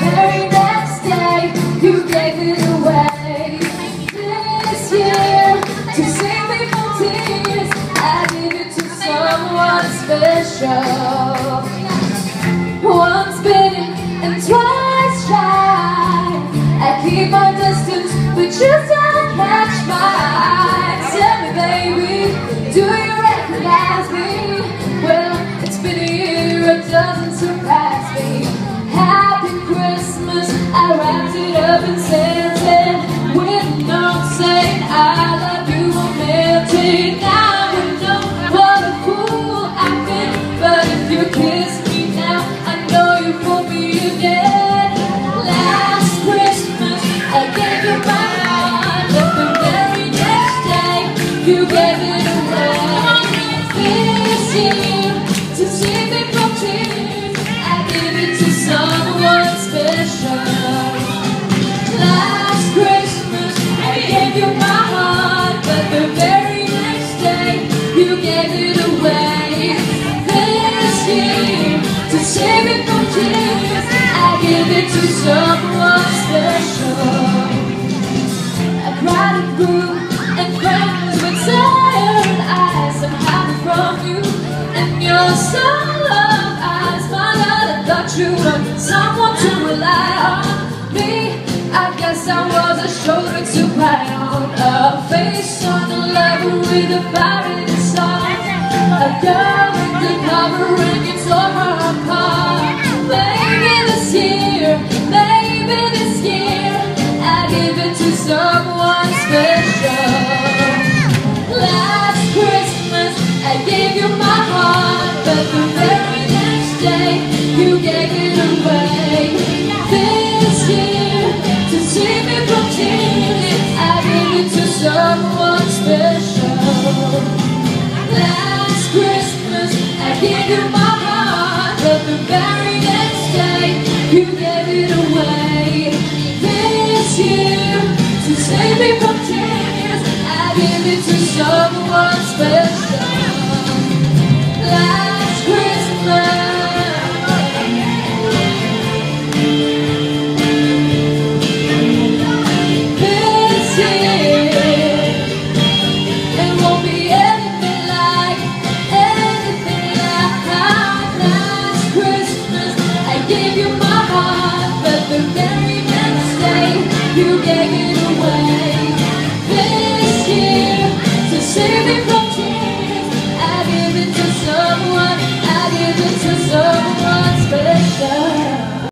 very next day, you gave it away. This year, to save me from tears, I give it to someone special. Once bitten and twice shy, I keep my distance, but you don't catch my eye. Tell me, baby, do you recognize me? Well, it's been a year, it doesn't surprise me. Happy Christmas, I wrapped it up and sent it with a note saying I love you, I meant it. Now I know what a fool I've been, but if you kiss me now, I know you fooled me again. Last Christmas, I gave you my heart, but the very next day, you gave it away. This year, to save me from tears, I give it to someone special. Last Christmas, I gave you my heart, but the very next day, you gave it away. This year, to save me from tears, I give it to someone special. I cried and grew and cried with tired eyes. I'm hiding from you and your soft eyes. My love, I thought you were someone to rely on. Me, I guess I was a shoulder to cry on, a face on the level with a pirate song, a girl undercover and you tore her apart. Maybe this year, I give it to someone special. Last Christmas, I gave you my heart, but the very next day, you gave it away. This year, to save me from tears, I give it to someone special. Last Christmas, I gave you my heart, but the very next day, you gave it away. This year, to save me from tears, I give it to someone special.